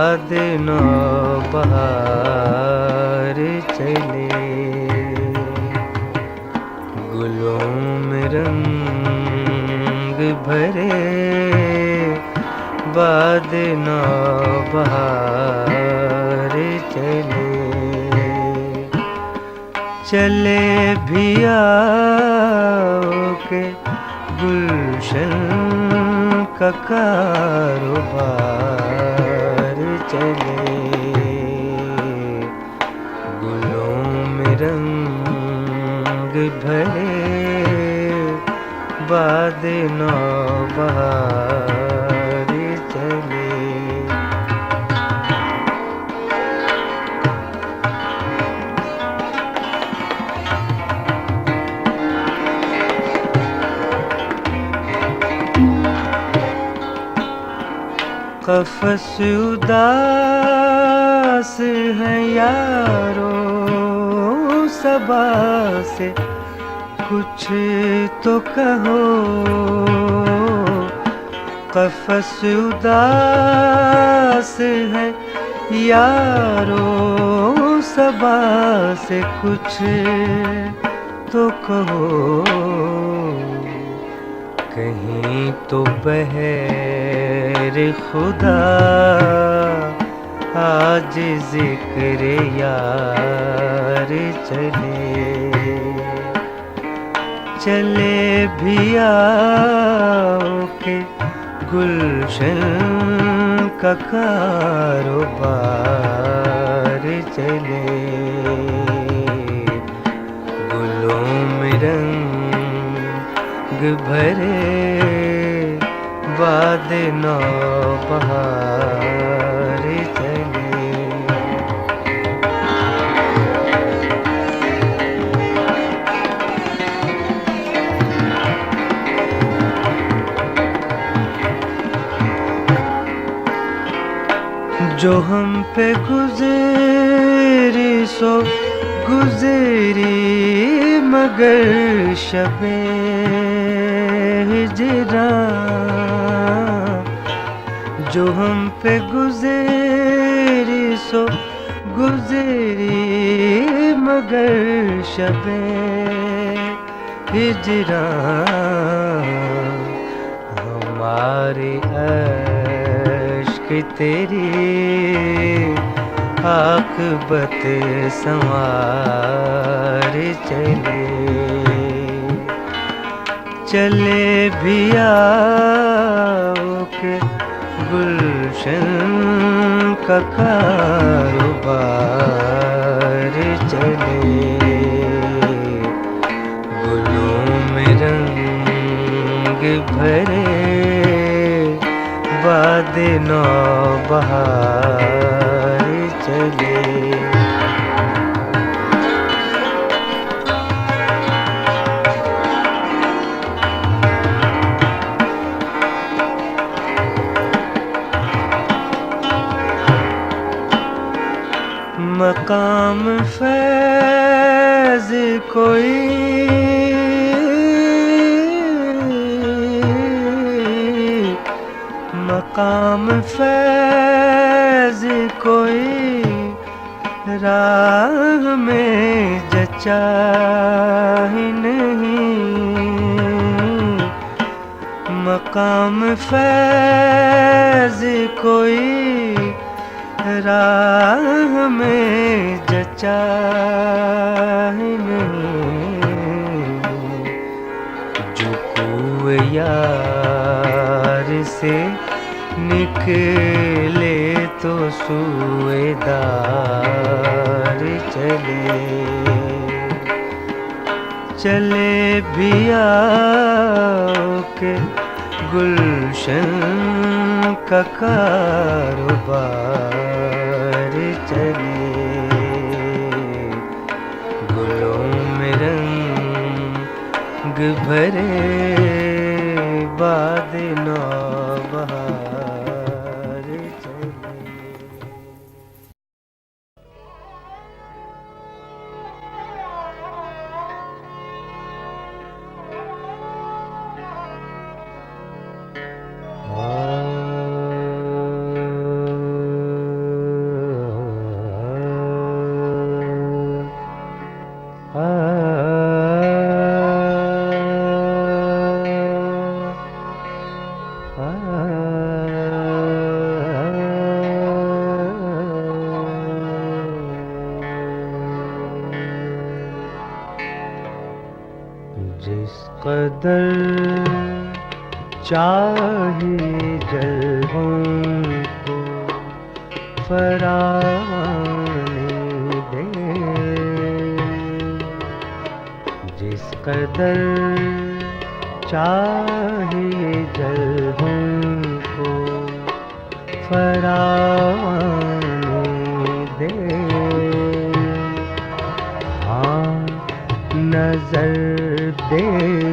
बाद नौबहार चले, गुलों में रंग भरे बाद नौबहार चले। चले भी आओ के गुलशन का कारोबार चले, गुलों में रंग भरे बाद नौबहार चले। कफ़स उदास है यारो, सबा से कुछ तो कहो। कफ़स उदास है यारो, सबा से कुछ तो कहो। कहीं तो बहर खुदा आज जिक्र यार चले। चले भी आओ के गुलशन का कारोबार चले, गुलों में रंग भरे बाद नौबहार चले। जो हम पे गुज़री सो गुज़री, मगर शबे हिजरा। जो हम पे गुज़री सो गुज़री, मगर शबे हिजरा। हमारे अश्क तेरी आक़िबत संवार चले। चले भी आओ के गुलशन का कारोबार चले, गुलों में रंग भरे बाद नौबहार चले। मकाम फैज़ कोई मकाम फैज़ कोई राह में जचा ही नहीं। मकाम फैज़ कोई राह में जचा ही नहीं। जो कुए यार से निकले तो सूएदार चले। चले भी आओ के गुलशन का कारोबार चले, गुलों में रंग भरे बाद नौबहार चले। कदर चाहिए जल्दों को फराने दे, जिस कदर चाहिए जल्दों को फराने दे। हाँ नजर दे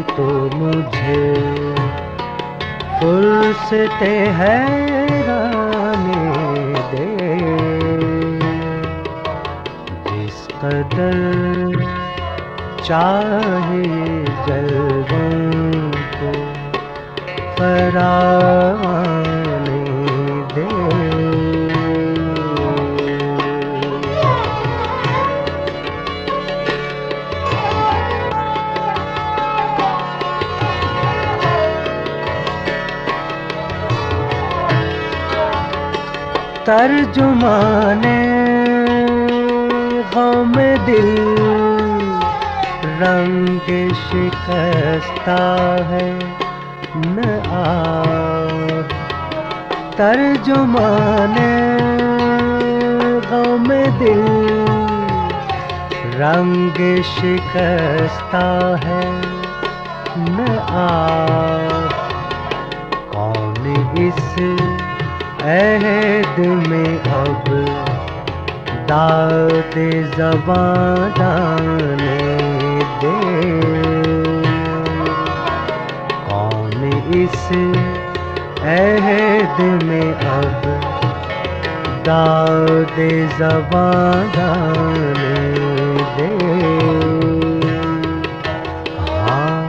तो मुझे फुर्सते हैरानी दे, जिस कदर चाहिए जल्दों को फराने दे। तर्जुमाने गम दिल रंग शिकस्ता है न आ, तर्जुमाने गम दिल रंग शिकस्ता है न आ। कौन इस अहद में अब दाद ज़बां डालने दे, कौन इस अहद में अब दाद ज़बां डालने दे। हाँ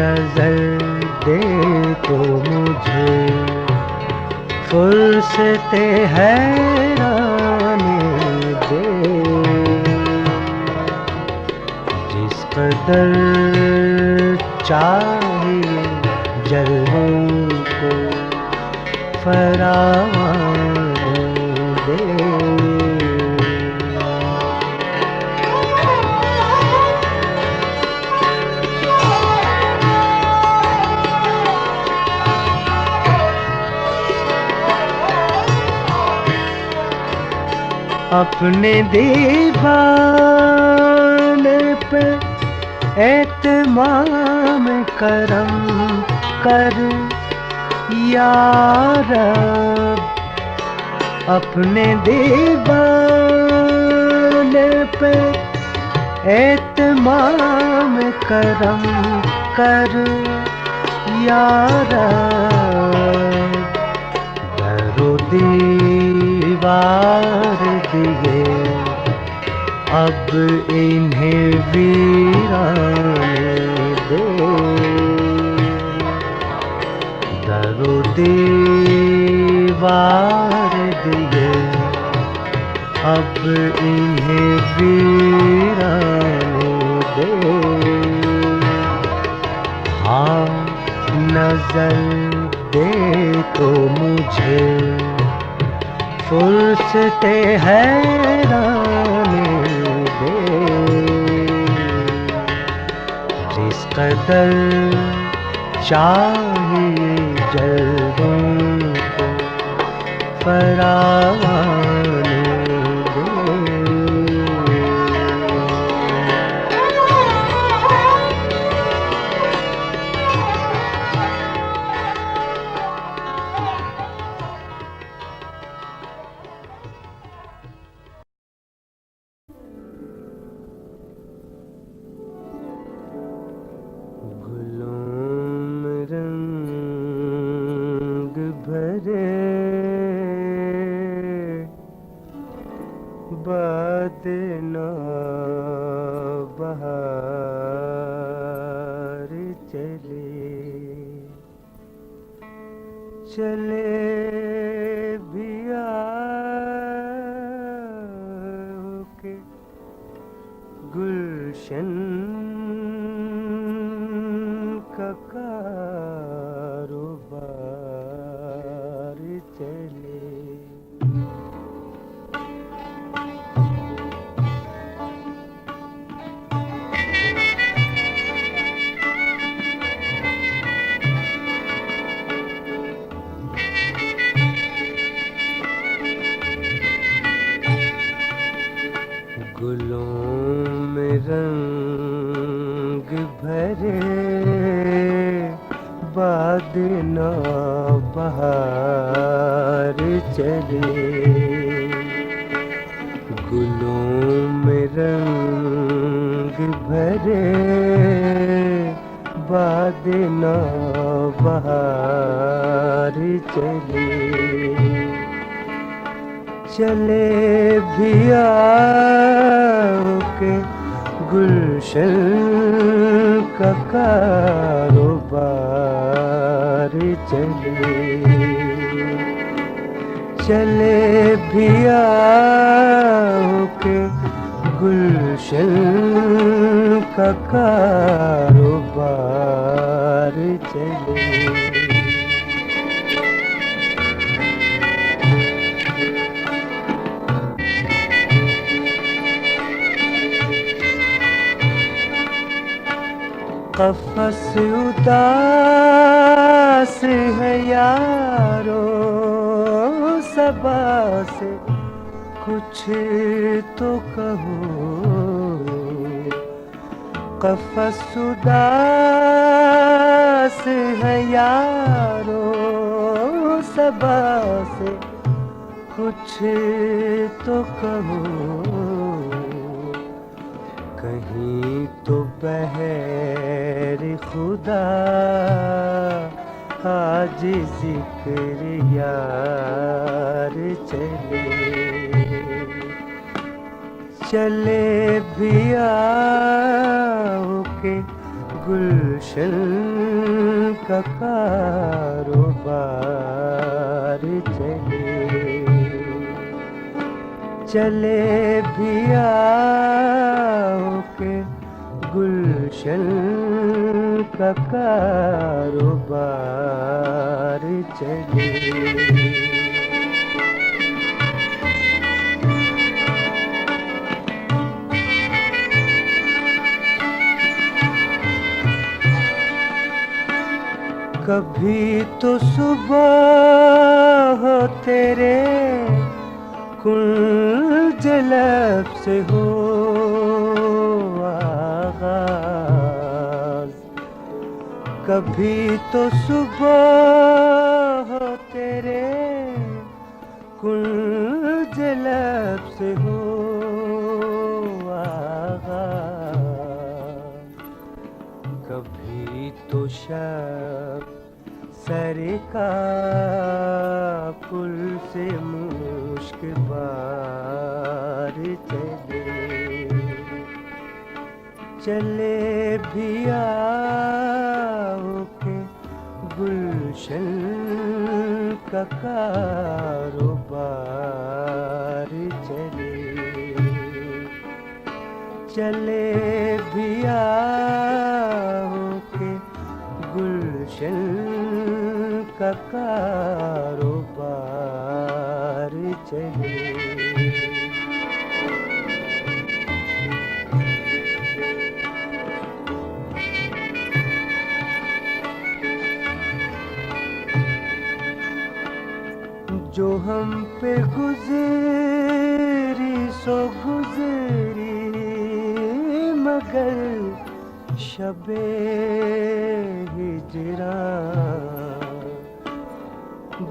नजर दे तो मुझे फुर्सते हैरानी दे, जिस कदर चाहिए जल्दों को फराने दे। अपने दीवाने पे एतमाम करम कर या रब, अपने दीवाने पे एतमाम करम कर या रब। दरो दीवार दिए अब इन्हें वीराने दे, दरो दीवार दिए अब इन्हें वीराने दे। हाँ नजर दे तो मुझे फुर्सते हैरानी दे, जिस कदर चाहिए जल्दों को फराने दे। बहार चले भी के गुलशन का कारोबार चले। गुलों में रंग भरे बाद नौ बहार चले। गुलों में रंग भरे बाद नौ बहार चले। चले भी आओ के गुलशन का कारोबार चले। चले भी आओ के गुलशन का कारोबार चले। कफ़स उदास है यारो सबा से कुछ तो कहो। कफ़स उदास है यारो सबा से कुछ तो कहो। कहीं तो बहर खुदा आज जिक्र यार चले। चले भी आओ के गुलशन का कारोबार चले। चले भी आओ के गुलशन का कारोबार चले। कभी तो सुबह हो तेरे कुंज लब से हो आगाज। कभी तो सुबह हो तेरे कुंज लब से हो आगाज। कभी तो शब सर का पुल से मुश्क बार चले। चले भी आओ के गुलशन का कारोबार चले। चले भी आओ के गुलशन का कारोबार चले। जो हम पे गुजरी सो गुजरी मगर शबे हिजरा।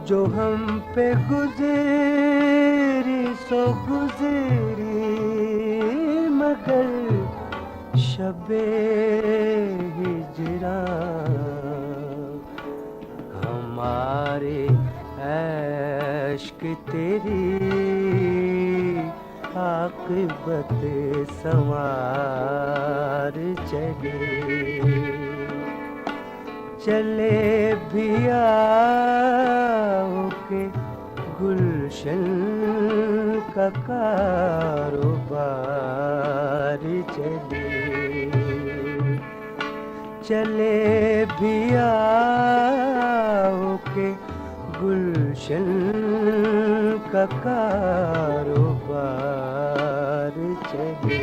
जो हम पे गुजरी सो गुजरी मगर शबे हिजरा। हमारे अश्क तेरी आक़िबत संवार चले। चले भी आओ के गुलशन का कारोबार चले। चले भी आओ के गुलशन का कारोबार चले।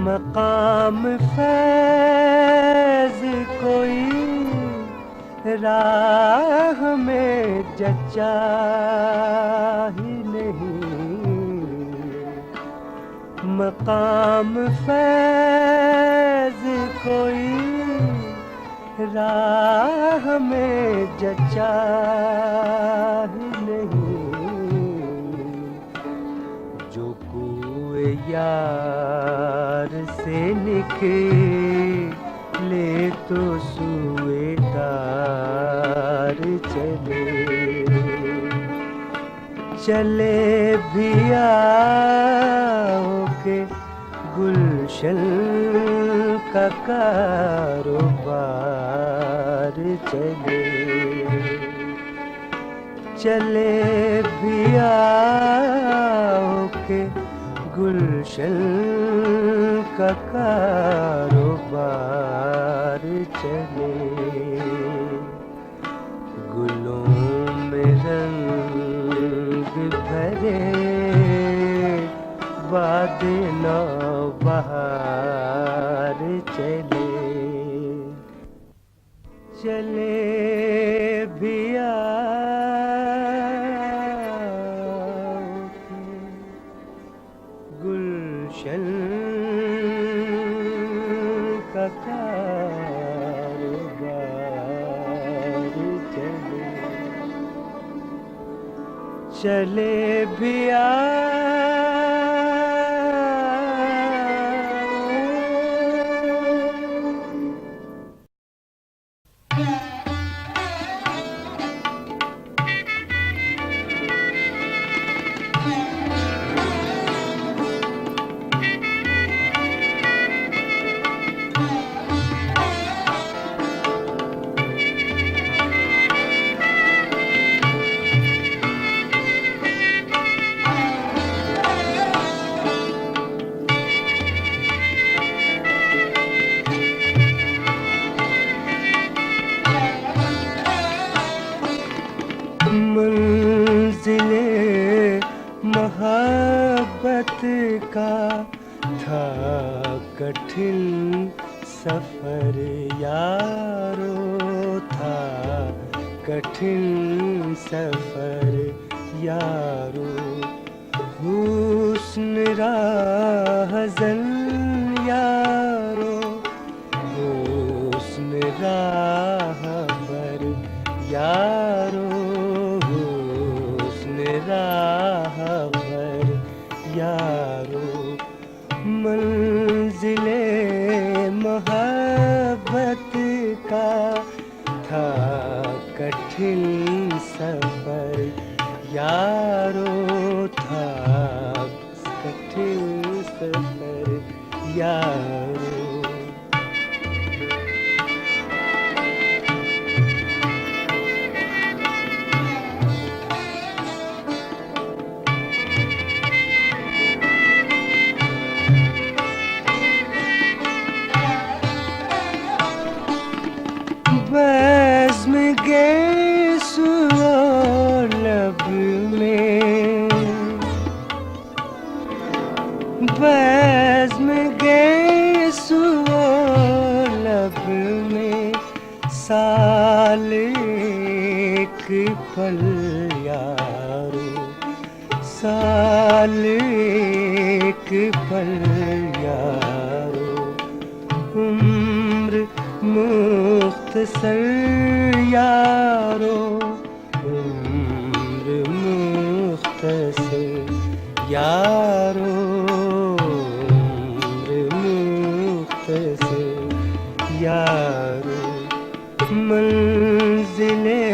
मकाम मकाम फैज कोई राह में जचा ही नहीं। मकाम फैज कोई राह में जचा ही नहीं। जो कुए यार से निकले तो सुए दार चले। चले भी आओ के गुलशन का कारोबार चले। चले भी आओ के गुलशन का कारोबार चले। गुलों में रंग भरे वादे नौबहार चले। चले भी आओ गुलशन का कारोबार चले। चले भी मंजिले मोहब्बत का था कठिन सफर यारो। था कठिन सफर यारो। हुस्न राहज़न यारो। हुस्न राहबर यारो। राहबर यारो। मंजिले मोहब्बत का था कठिन सफर यारो। था कठिन सफर यारो। बज़्म गेसु लब में। बज़्म गेसु लब में साल एक पल यारो। साल एक पल यारो। उम्र मुख्तसर यारो। उम्र मुख्तसर यारो। उम्र मुख्तसर यारो। मंजिले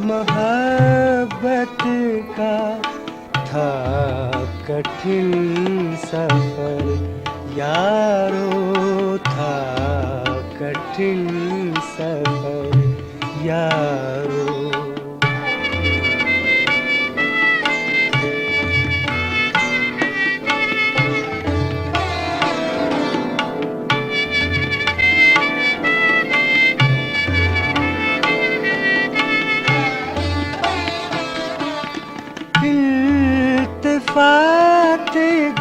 मोहब्बत का था कठिन सफर यारो। था कठिन सफर यारो। इल्तिफात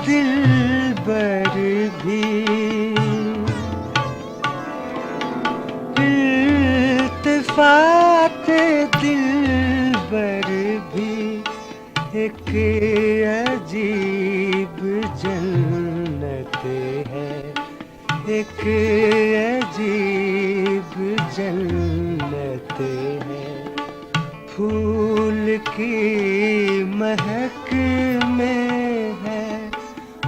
दिलबर भी दिलबर भी एक अजीब जन्नत है, एक अजीब जन्नत है। फूल की महक में है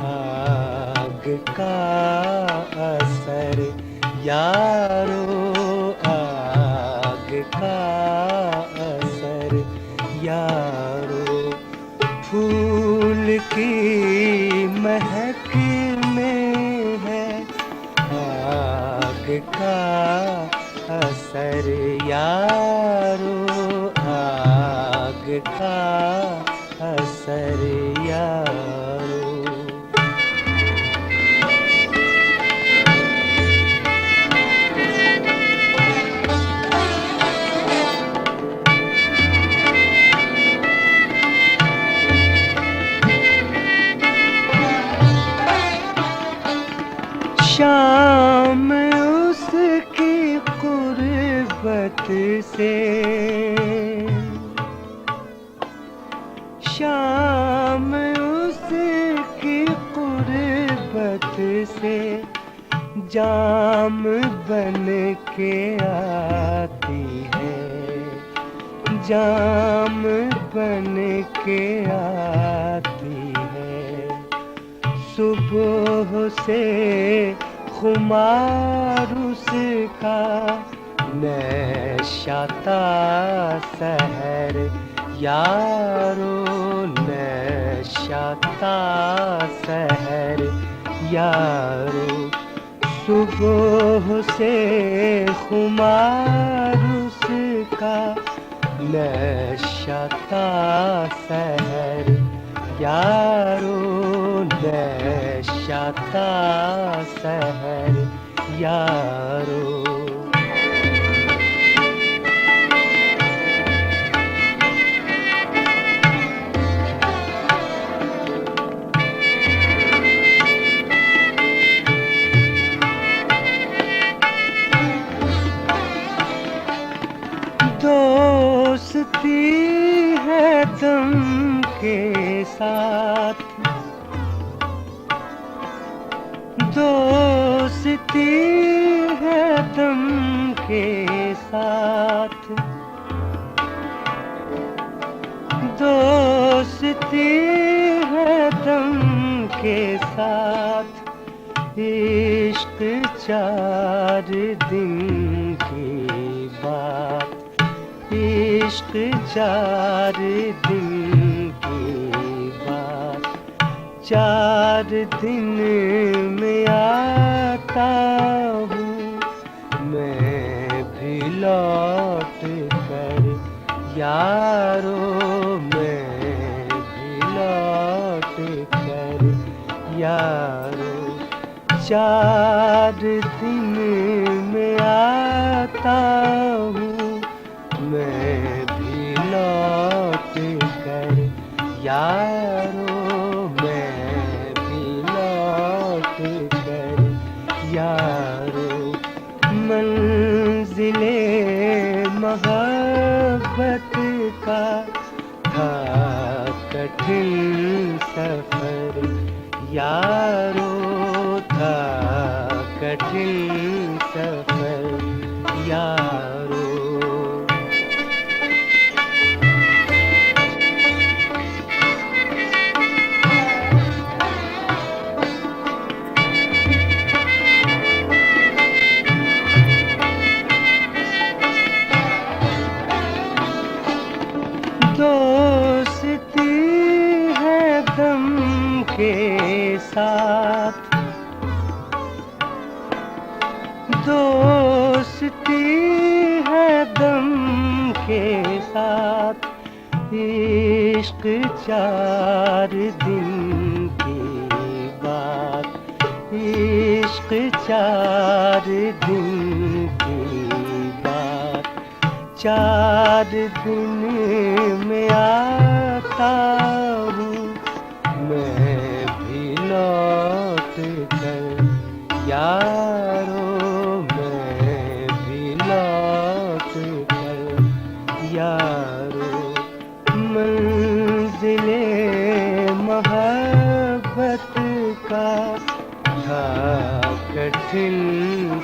आग का असर यारो, आग का असर यारो। फूल की महक में है आग का असर यारो, आग का असर यारो। शाम उसकी कुर्बत से, शाम उसकी कुर्बत से जाम बन के आती है, जाम बन के आती है। सुबह से खुमार उसका नशाता सहर यारो, नशाता सहर यारो। सुबह से खुमार उसका नशाता सहर यारो, नशाता सहर यारो। दोस्ती है दम के साथ, दोस्ती है दम के साथ, दोस्ती है दम के साथ। इश्क 4 दिन की बात, इश्क 4 दिन की बात। 4 दिन में आता हूँ मैं भी लौट कर यारो, मैं भी लौट कर यारो। 4 दिन में आता हूँ मैं भी लौट कर यारो, मैं भी लौट कर यारो। मंजिले मोहब्बत का था कठिन सफर यारो, था कठिन सफर यारो। दोस्ती है दम के साथ, दोस्ती है दम के साथ। इश्क 4 दिन की बात, इश्क 4 दिन की बात। 4 दिन में आता हूँ मैं भी लौट कर यारो, मैं भी लौट कर यारो।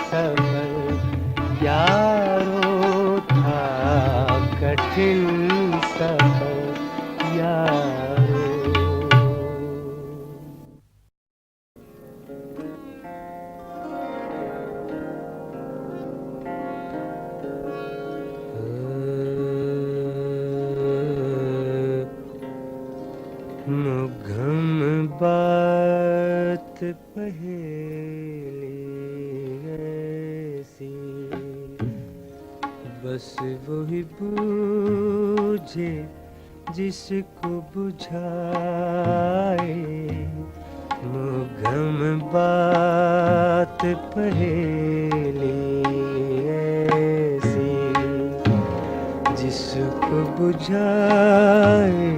सफर यारो था, कठिन सफर यारो। मुघम बात पहेली ऐसी, बस वही बूझे जिसको बुझाए। मुघम बात पहेली ऐसी, जिसको बुझाए,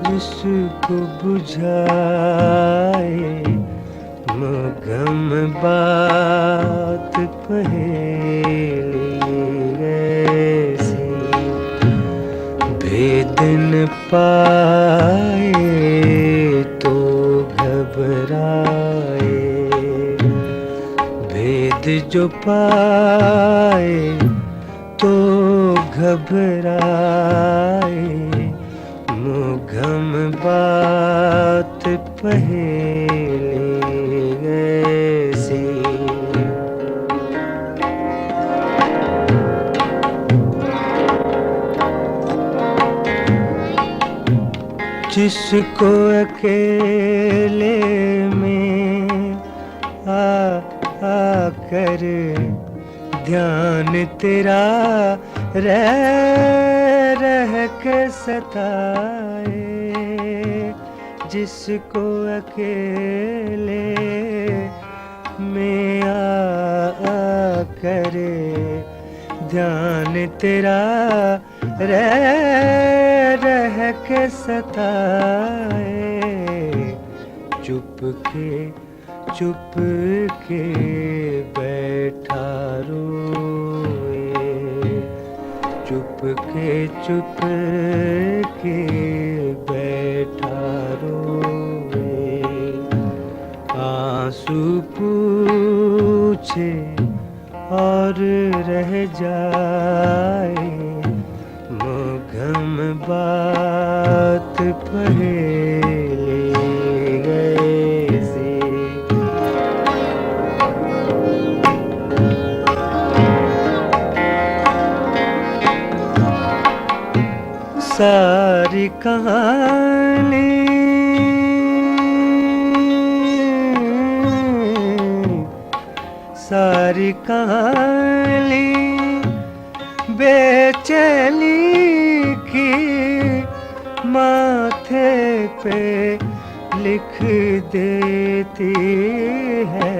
जिसको बुझाए। मुघम बात पहेली ऐसी, भेद न पाए तो घबराए, भेद जो पाए तो घबराए। मुघम बात पहेली ऐसी। जिसको अकेले में आकर ध्यान तेरा रह के सताए। जिसको अकेले में आकर ध्यान तेरा रह के सताए। चुप के बैठा रोए, चुप के बैठा रोए। आंसू पूछे और रह जाए। मुघम बात पहेली ऐसी। सारी कहानी सारी कहानी बेचैनी की माथे पे लिख देती है।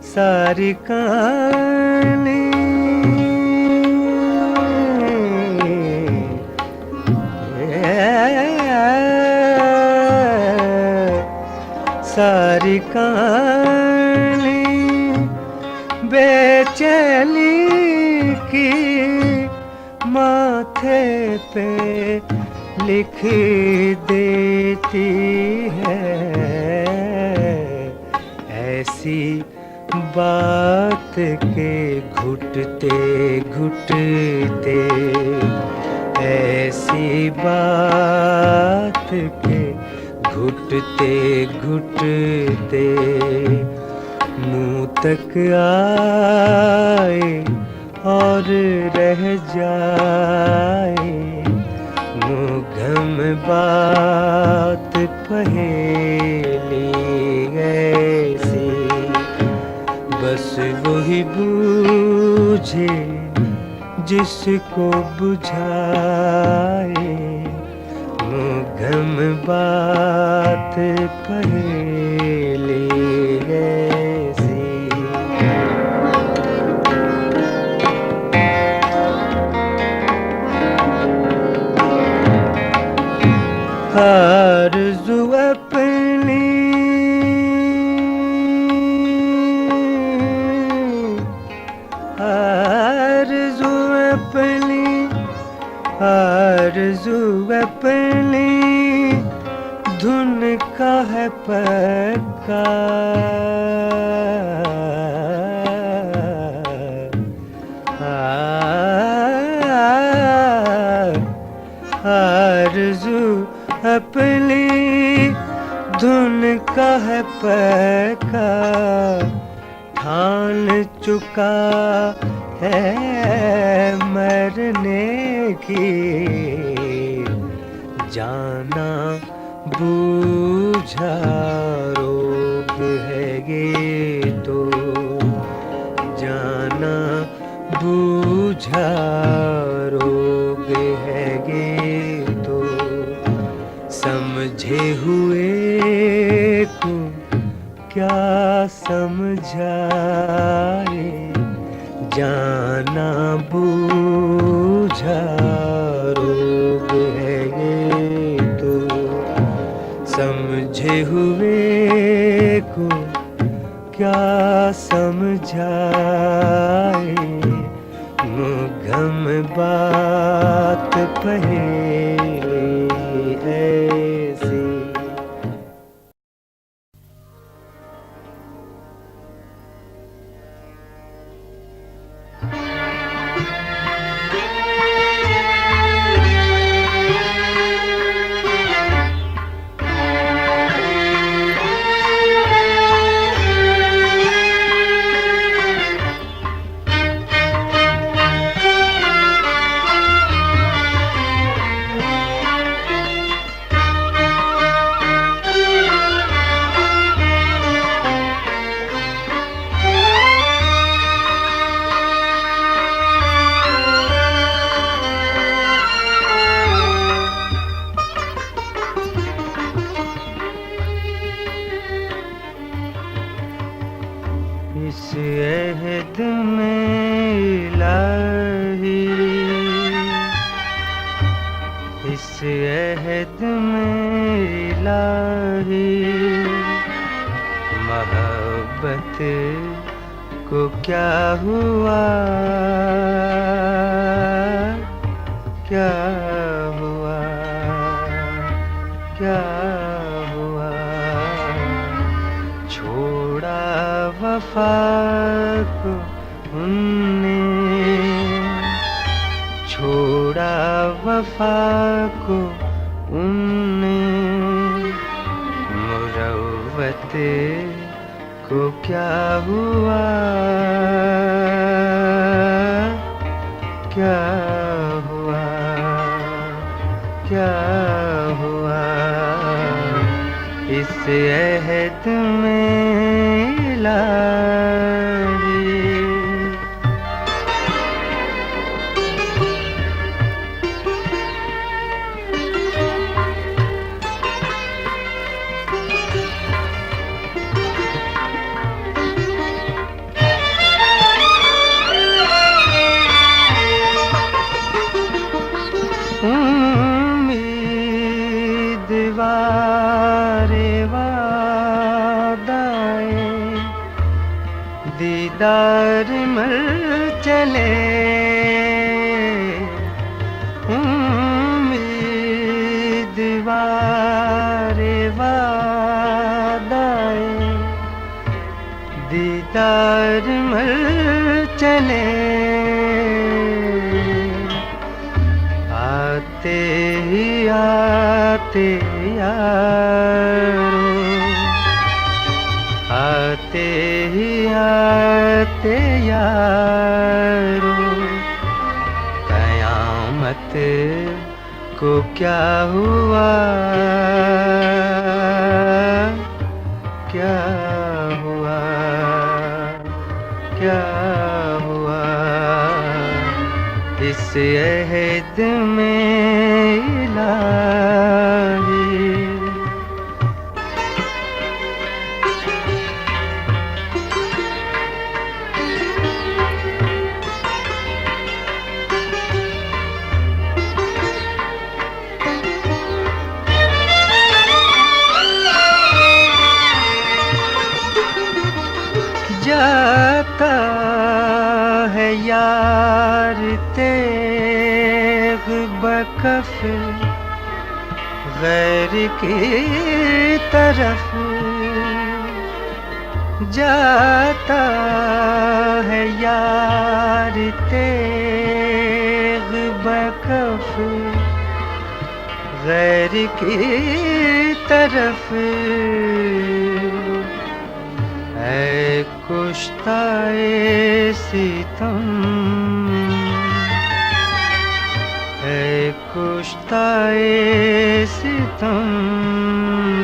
सारी कहानी सारी कहानी बेचैनी की माथे पे लिख देती है। ऐसी बात के घुटते घुटते, ऐसी बात के घुटते घुटते मुँह तक आए और रह जाए। मुघम बात पहेली ऐसी, बस वही बूझे जिसको बुझाए। मुघम बात पहेली ऐसी। आरज़ू अपनी आरज़ू अपनी आरज़ू अपनी धुन का है पक्का। है पक्का, ठान चुका है मरने की। जाना बूझा रोग है ये तो, जाना बूझा रोग है ये तो। समझे हुए को क्या समझाए, जाना बूझा रोग है ये तो। समझे हुए को क्या समझाए, मुगम बात पहेली ऐसी। इस अहद में इलाही, इस अहद में इलाही, मोहब्बत को क्या हुआ, क्या हुआ, क्या हुआ। छोड़ा वफा को उनने, छोड़ा वफा को उनने। मुरव्वत को क्या हुआ, क्या हुआ, क्या हुआ। इस अहद में इलाही। उम्मीदवारे वादाए दीदार मर चले। उम्मीदवारे वादाए दीदार मर चले। आते ही आते यारो, आते ही आते यारो। कयामत को क्या हुआ, क्या हुआ, क्या हुआ। इस अहद में इलाही। जाता है यार तेग बकफ गैर की तरफ। जाता है यार तेग बकफ गैर की तरफ। कुश्ताए सितम, है कुश्ताए सितम,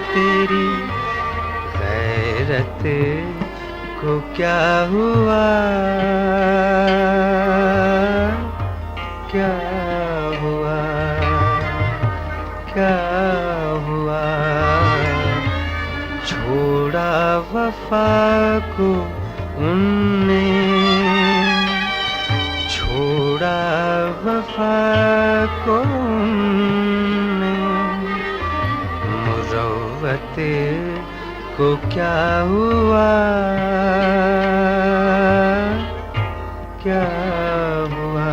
तेरी गैरत को क्या हुआ, क्या हुआ, क्या हुआ। छोड़ा वफा को उनने, छोड़ा वफा को उनने, मुरव्वत को क्या हुआ, क्या हुआ,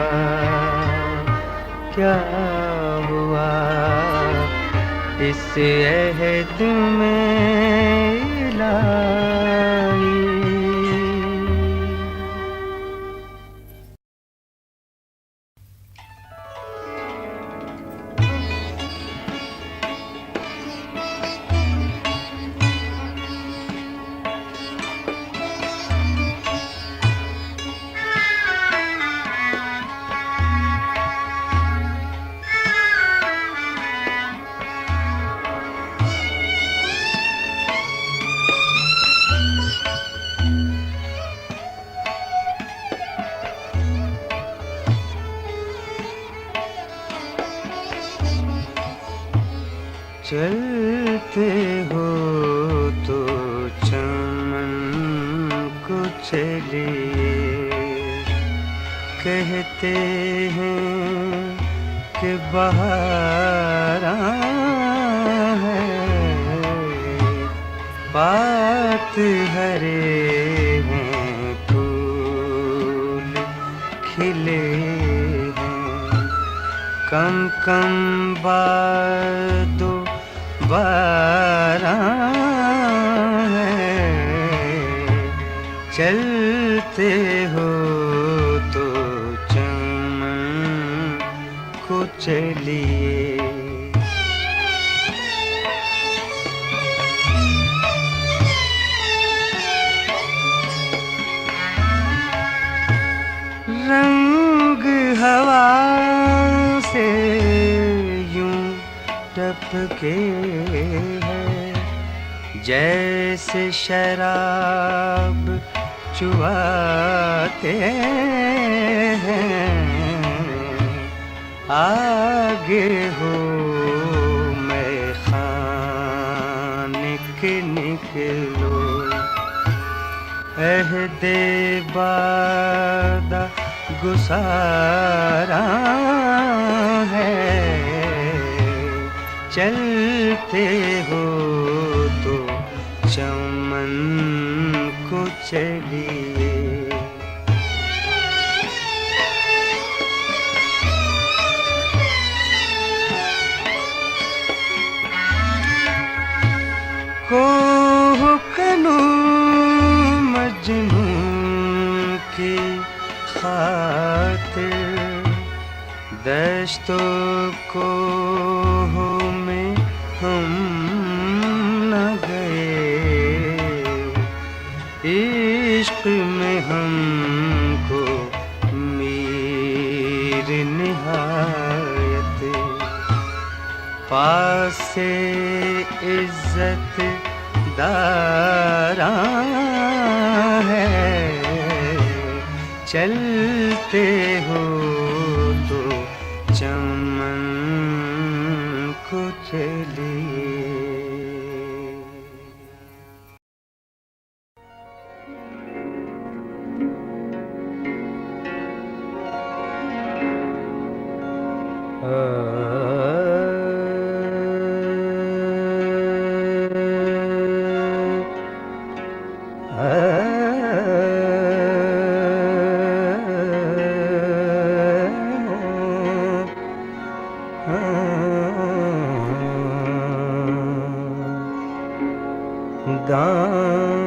क्या हुआ। इस अहद में इलाही, चलते हो तो चमन को चलिए, कहते हैं कि बहार है, बात हरे हैं, फूल खिले हैं, कम कम बादो बारां है। चलते हो तो चमन को चलिए, रंग हवा से यूं टपके है, जैसे शराब चुआते हैं। आगे हो मैं खाने के निकलो, अहदे बादा गुसारा है। चलते हो तो चमन को चलिए, कोहकनू मजनू की खातिर दश्तों को में हम न गए, इश्क में हमको मीर निहायत, पास से इज्जत दारा है। चलते हो तो चमन को चलिए, दाम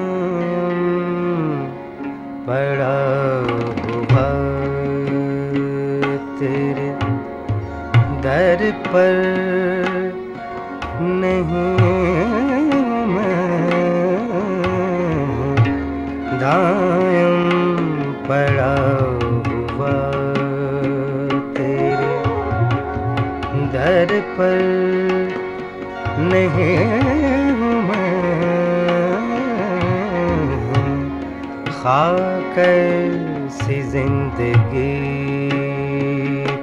पड़ा हुआ तेरे दर पर नहीं मैं दायम पड़ा हुआ तेरे दर पर नहीं हूँ मैं, खाकर सी जिंदगी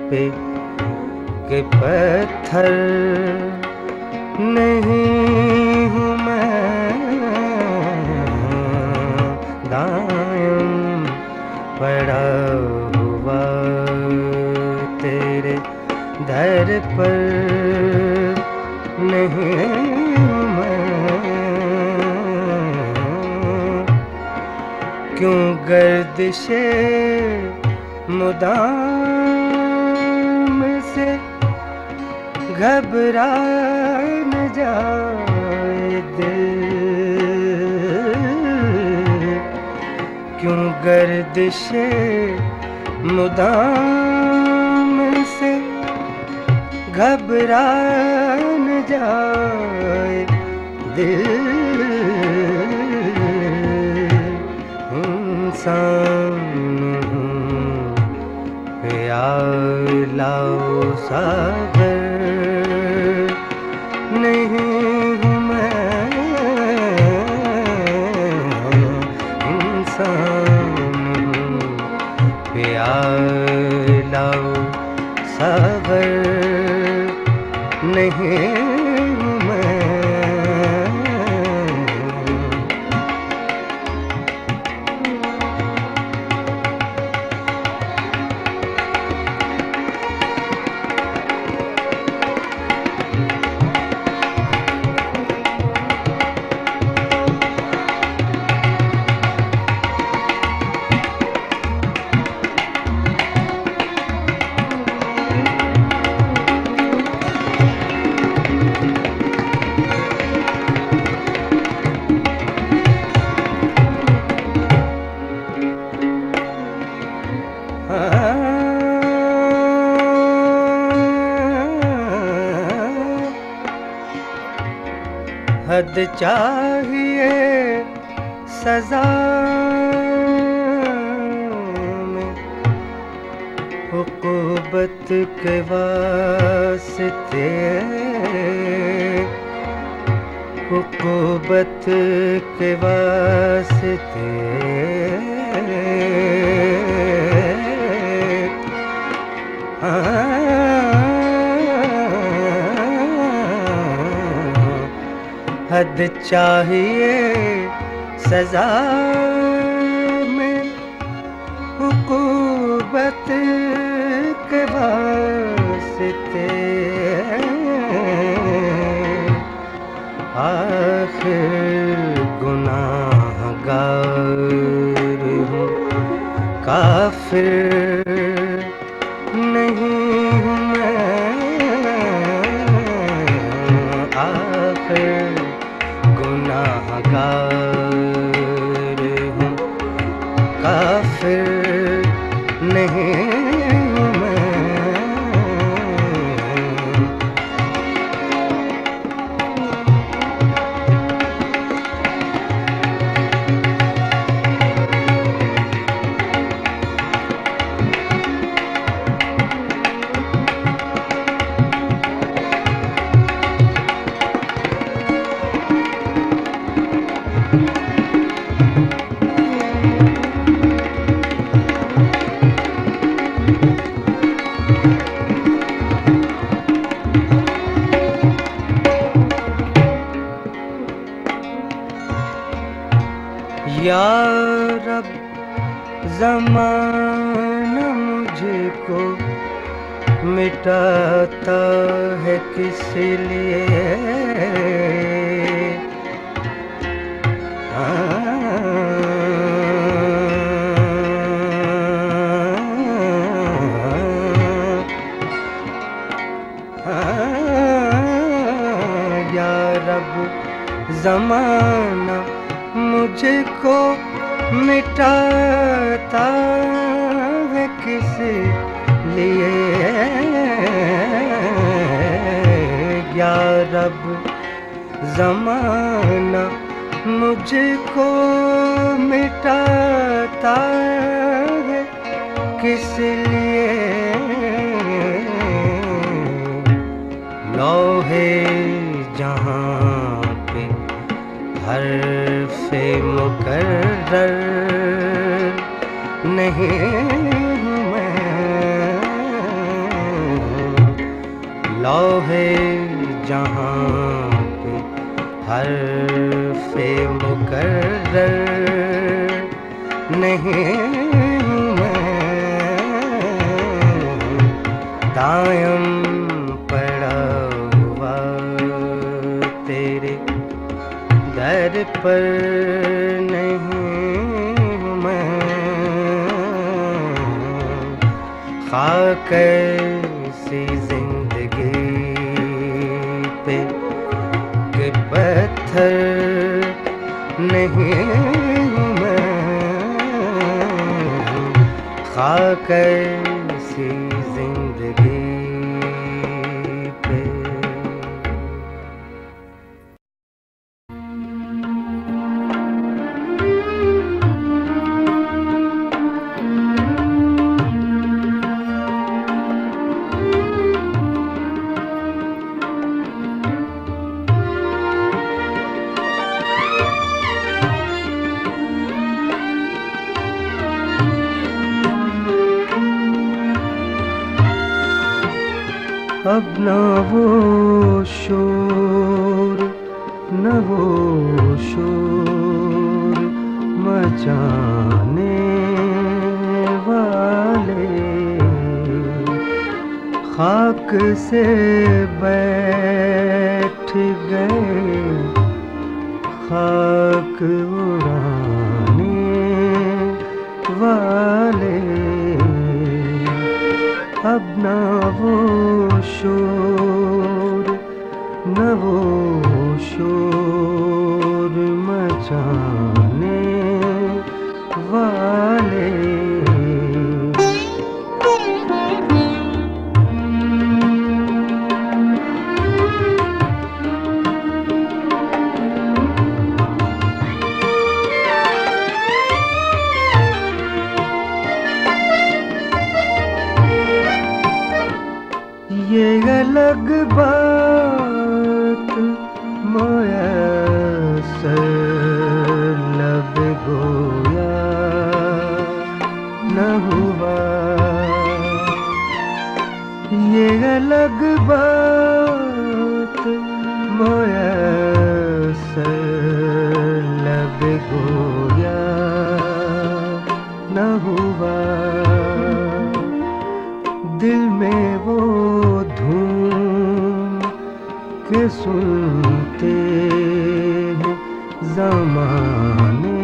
पे के पत्थर नहीं हूँ मैं, दायम पड़ा हुआ तेरे दर पर नहीं हूँ मैं। क्यों गर्दिशे मुदाम से घबरा न जाए दिल, क्यों गर्दिशे मुदाम से घबरा न जाए दिल। इंसान हूँ प्याला सागर नहीं हूँ मैं, इंसान हूँ प्याला सागर नहीं हूँ मैं। हद चाहिए सजा में, उक़ूबत के वास्ते, उक़ूबत के वास्ते हद चाहिए सजा में, उक़ूबत के वास्ते, आखिर गुनाहगार हूँ, काफिर नहीं हूँ मैं, आखिर गुनाहगार हूँ, काफिर नहीं हूँ मैं। या रब ज़माना मुझको मिटाता है किस लिए, या रब ज़माना मुझको मिटाता है किस लिए, या रब ज़माना मुझको मिटाता है किस लिए लौहे जहाँ पे हर्फ़े मुकर्रर नहीं हूँ मैं, लौहे जहाँ पे हर्फ़े मुकर्रर नहीं हूँ मैं, कायम पड़ा हुआ तेरे दर पर नहीं हूँ मैं, खाक सी जिंदगी पे कि पत्थर नहीं हूँ मैं, खाक सी जिंदगी पे। अब न वो शोर न वो शोर मचाने वाले, खाक से बैठ गए खाक उड़ाने वाले, अब न वो शोर न वो शोर मचाने वाले, ये अलग बात मुयस्सर लब गोया न हुआ, ये अलग बात मुयस्सर लब गोया न हुआ, दिल में वो धूम के सुनते हैं ज़माने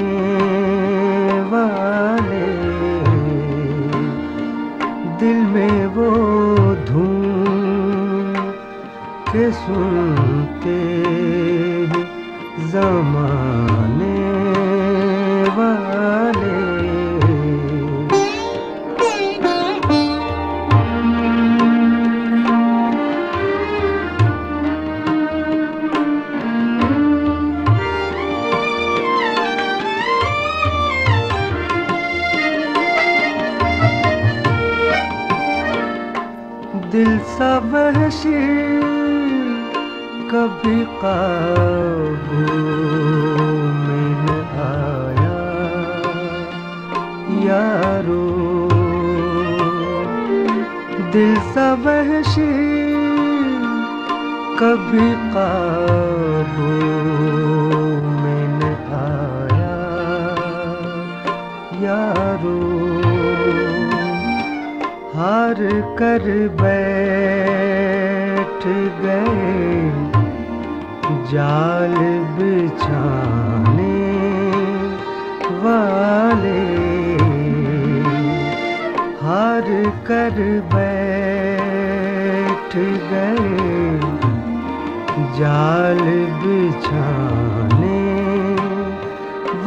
वाले, दिल में वो धूम के सुनते हैं ज़माने वाले, दिल सा वहशी कभी काबू में न आया यारो, दिल सा वहशी कभी काबू में न आया यारो, हार कर बैठ गए जाल बिछाने वाले, हार कर बैठ गए जाल बिछाने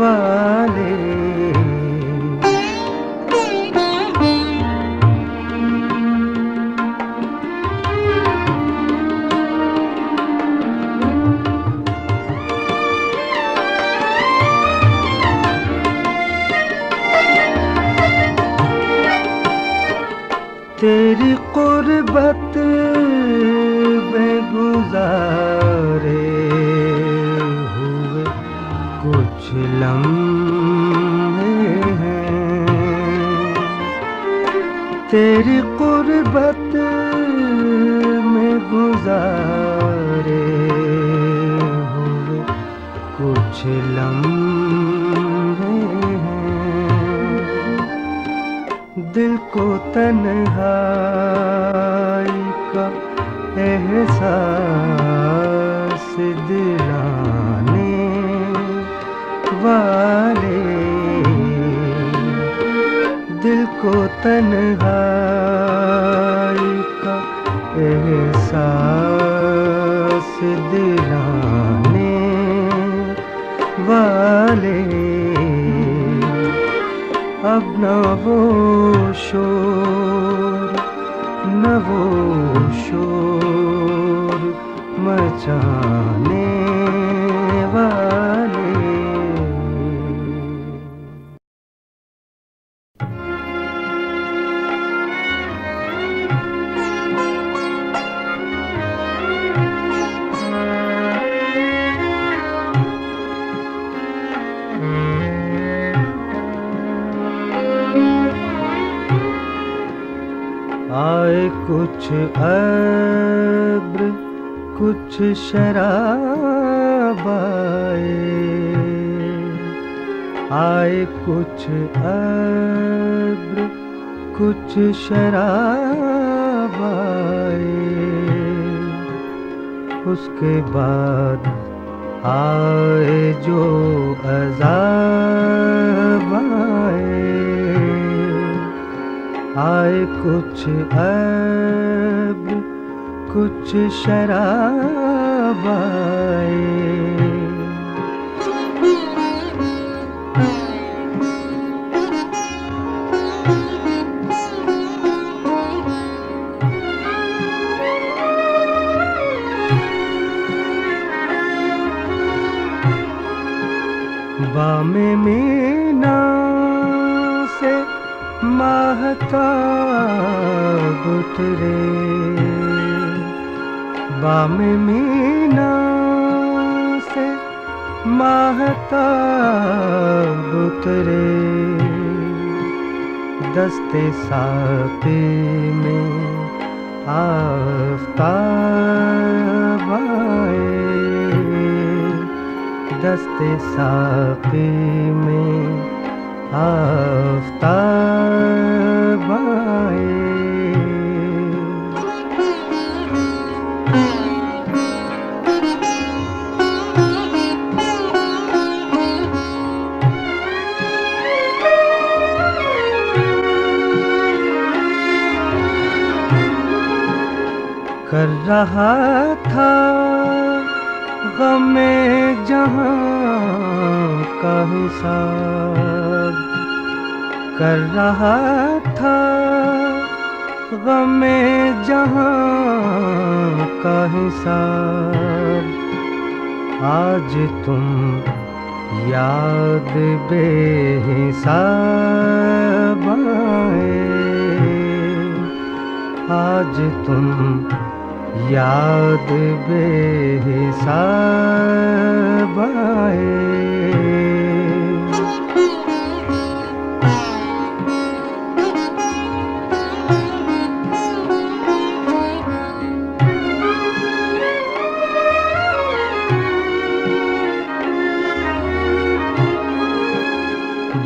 वाले, तेरी कुर्बत में गुजारे हुए कुछ लम्हे हैं। तेरी कुर्बत में गुजारे हुए कुछ लम्हे हैं। दिल को तन्हाई का एहसास दिलाने वाले, दिल को तन्हाई का एहसास दिलाने वाले, अब न वो शोर न वो शोर मचाने वाले। आए कुछ अब्र कुछ शराब आए कुछ अब्र कुछ शराब उसके बाद आए जो अज़ाब आए कुछ अब्र कुछ शराब बामे मीना से महताब उतरे, बामे मीना से महताब उतरे, दस्ते साक़ी में आफ़ताब आए, दस्ते साक़ी में आफ़ताब आए। कर रहा था ग़मे जहां का हिसाब, कर रहा था ग़मे जहां का हिसाब, आज तुम याद बेहिसाब आए, आज तुम याद बेहिसाब आए।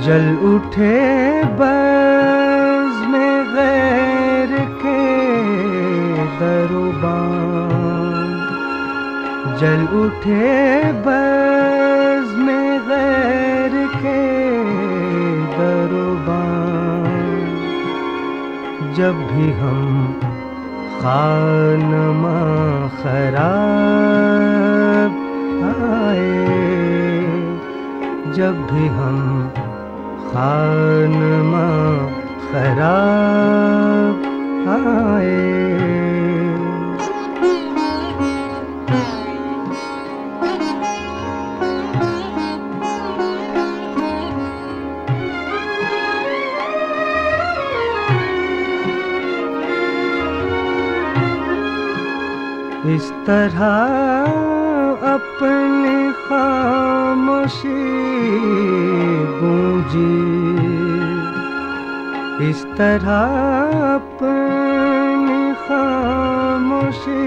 जल उठे बज़्म में गैर के दरुबान, जल उठे बज़्म में गैर के दरुबान, जब भी हम खानमा खराब आए, जब भी हम खानमा खराब आए। इस तरह अपनी खामोशी गूंजी, इस तरह अपनी खामोशी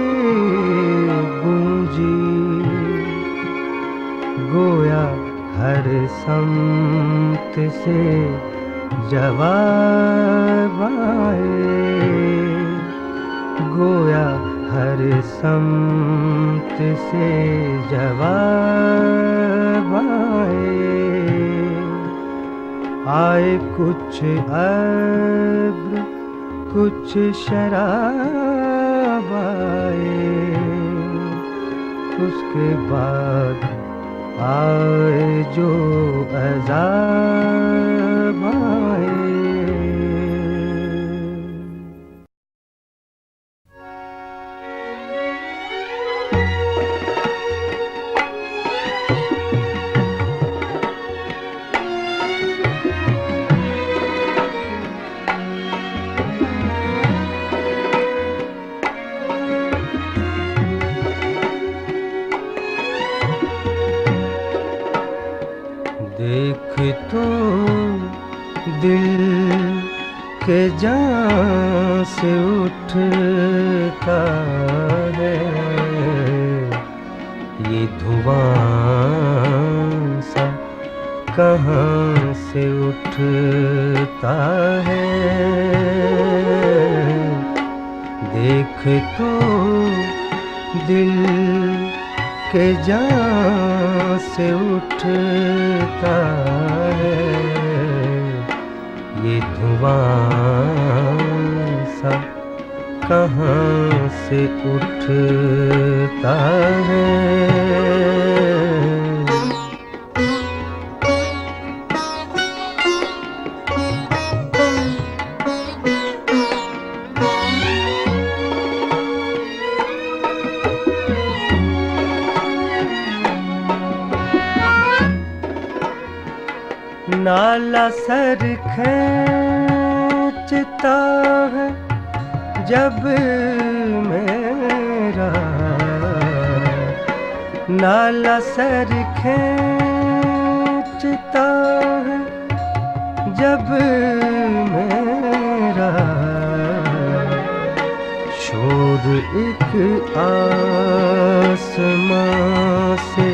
गूंजी, गोया हर समत से जवाब आए, गोया हर समत से जवाब आए कुछ अब्र कुछ शराब आए, उसके बाद आए जो अज़ाब आए। देख तो दिल के जान से उठता है ये धुआं सा, कहाँ से उठता है। देख तो दिल के जान से उठता है ये धुआं सा, कहाँ से उठता है। नाला सर खींचता है जब मेरा, नाला सर खींचता है जब मेरा, शोर एक आसमां से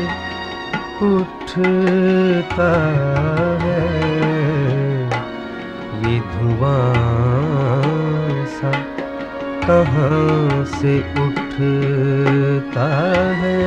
उठता है ये धुआं सा, कहाँ से उठता है।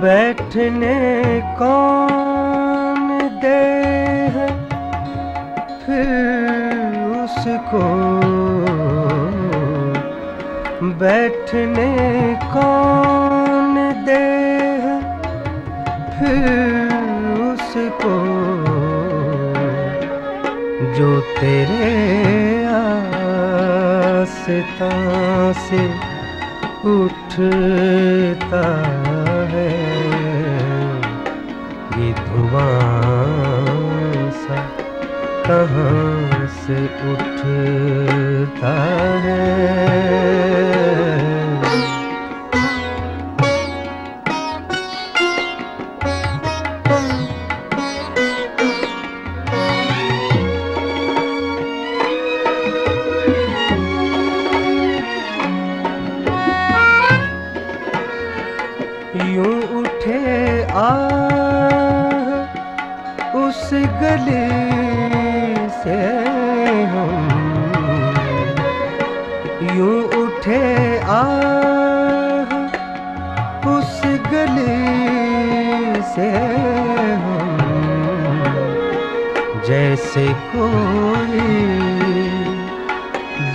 बैठने कौन दे है फिर उसको, बैठने कौन दे है फिर उसको, जो तेरे आस्तां से उठता है ये धुआं सा, कहाँ से उठता है। यूं उठे उस गली से हम, यूं उठे उस गली से हम, जैसे कोई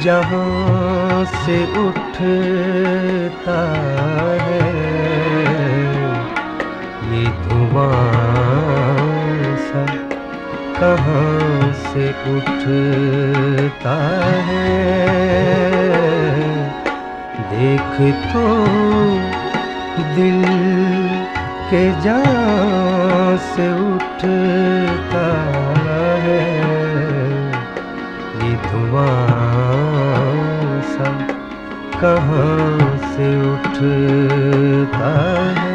जहाँ से उठता है ये धुआं सा, कहाँ से उठता है। देख तो दिल के जान से उठता है ये धुआं सा कहाँ से उठता है।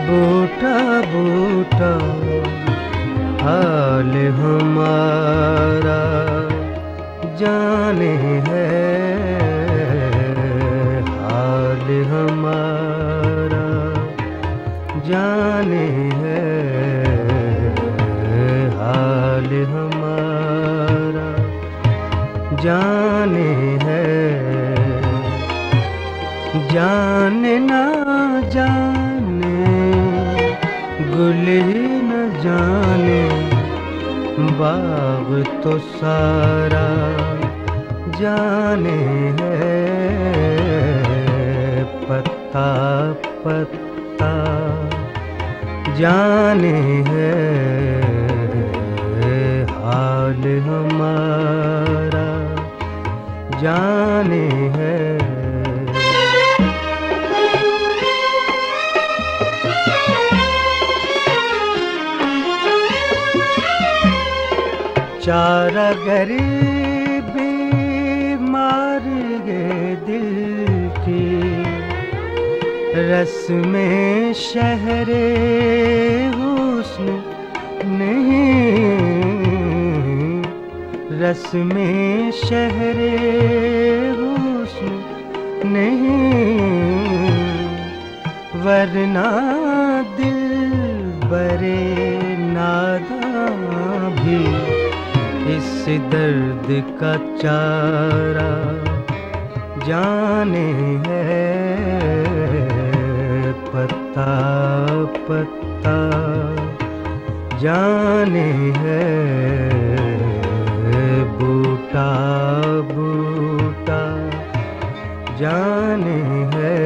बूटा बूटा हाल हमारा जाने है, हाल हमारा जाने है, हाल हमारा जाने है। जाने ना जाने गुल ही न जाने बाग तो सारा जाने है, पत्ता पत्ता जाने है, हाल हमारा जाने है। चारा गरीबी मार गए दिल की, रस में शहरे हुस्न नहीं, रस में शहरे हुस्न नहीं, वरना दिल बरे नादां भी इस दर्द का चारा जाने है, पत्ता पत्ता जाने है, बूटा बूटा जाने है।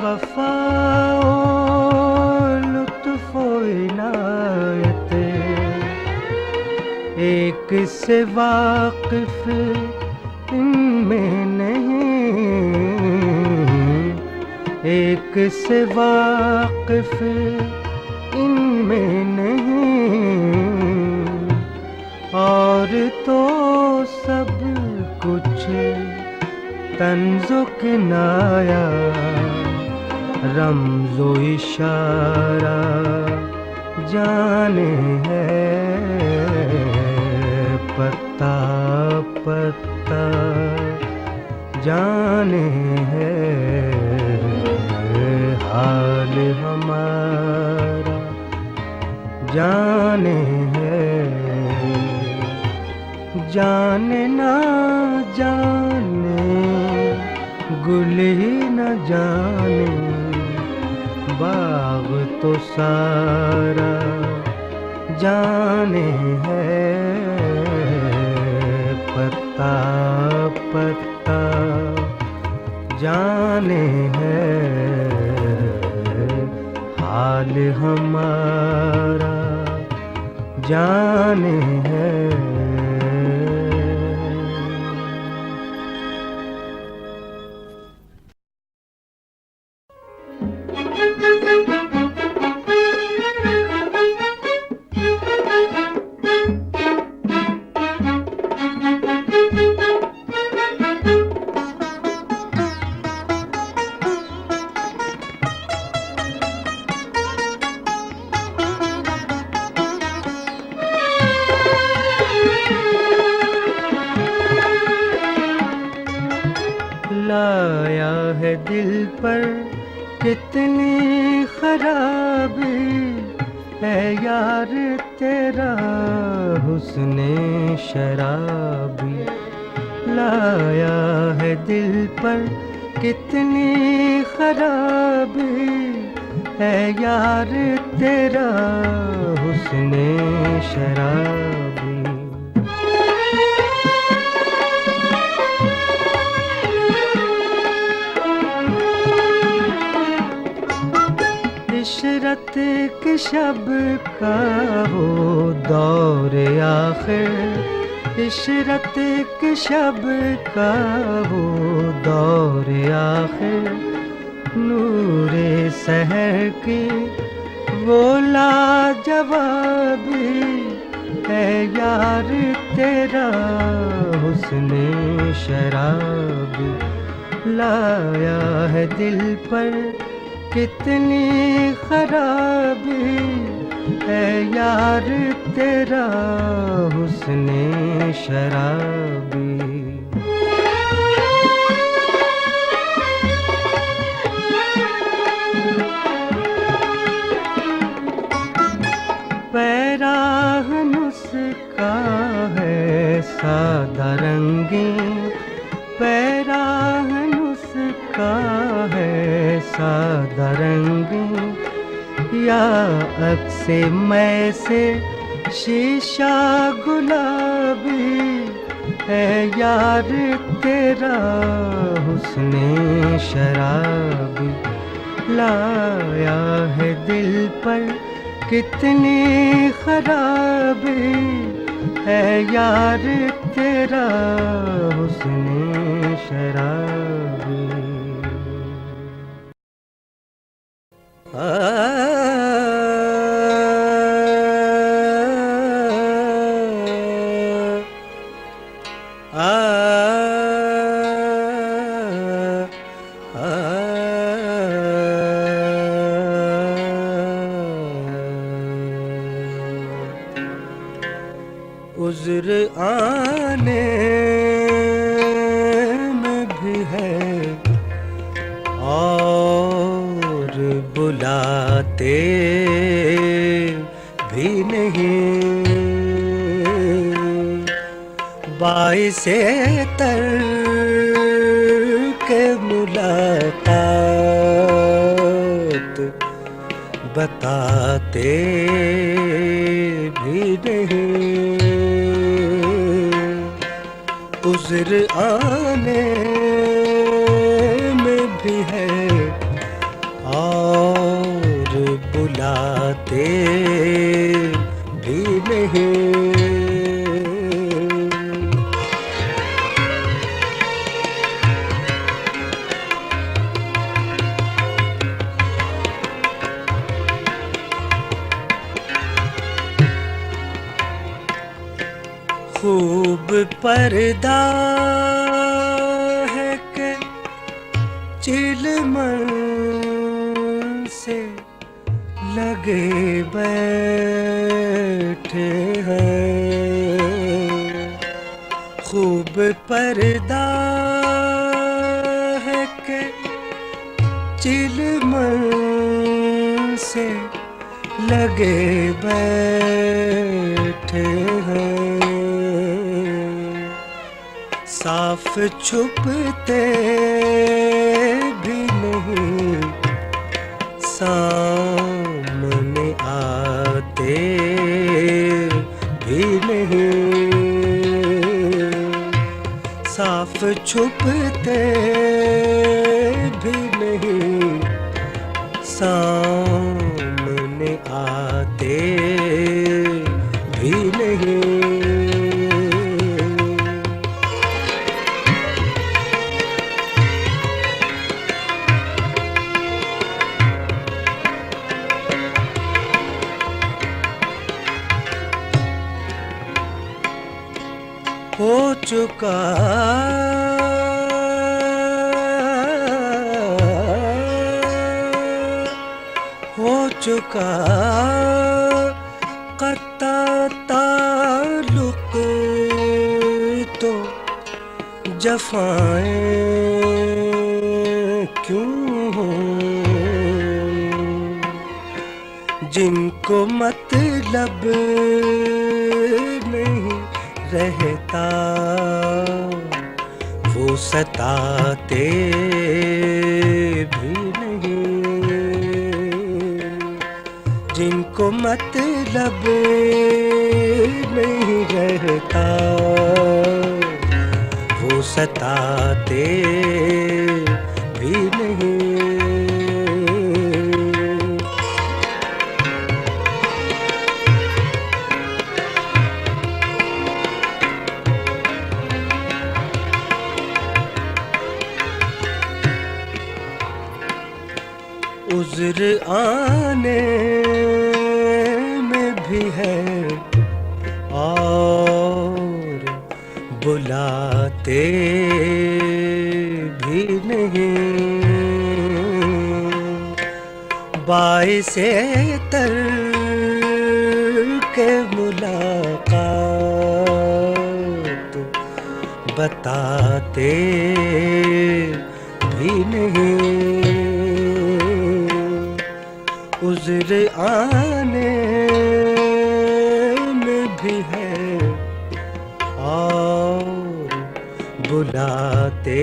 वफाओ लुत्फ़ो इनायत एक से वाकिफ इनमें नहीं, एक से वाकिफ इनमें नहीं, और तो सब कुछ तंज़ो किनाया रम्ज़ो इशारा जाने है, पत्ता पत्ता जाने है, हाल हमारा जाने है। जाने ना जाने गुल ही न जाने बाग तो सारा जाने है, पत्ता पत्ता जाने है, हाल हमारा जाने है। दिल पर कितनी खराबी है यार तेरा हुस्ने शराबी। लाया है दिल पर कितनी खराबी है यार तेरा हुस्ने शराबी। इशरत के शब का वो दौर आखिर, इशरत के शब का वो दौर आखिर, नूरे सहर की वो लाजवाबी है यार तेरा हुस्ने शराबी। लाया है दिल पर कितनी खराबी है यार तेरा हुस्ने शराबी। पैराहन उसका है सादा रंगीन, पैराहन उसका है सादा रंगीन, या अक्से मैं से शीशा गुलाबी है यार तेरा हुस्ने शराबी। लाया है दिल पर कितनी खराबी है यार तेरा हुस्ने शराबी। उज़्र आने में भी है और बुलाते भी नहीं, बाइसे तर्क मुलाकात बताते भी नहीं। उज़्र आने में भी है और बुलाते भी नहीं। खूब पर्दा है कि चिलमन से लगे बैठे हैं। खूब पर्दा है कि चिलमन से लगे बैठे हैं। साफ छुपते भी नहीं, सामने आते भी नहीं। साफ छुपते भी नहीं, सामने आते भी नहीं। हो चुका कत्ता ताल्लुक तो जफ़ाएं जिनको मतलब नहीं रहता वो सताते भी नहीं। जिनको मतलब नहीं रहता वो सताते भी नहीं। उज़्र आने में भी है और बुलाते भी नहीं। बाइसे तर्क मुलाकात बताते भी नहीं। उज़्र आने में भी है और बुलाते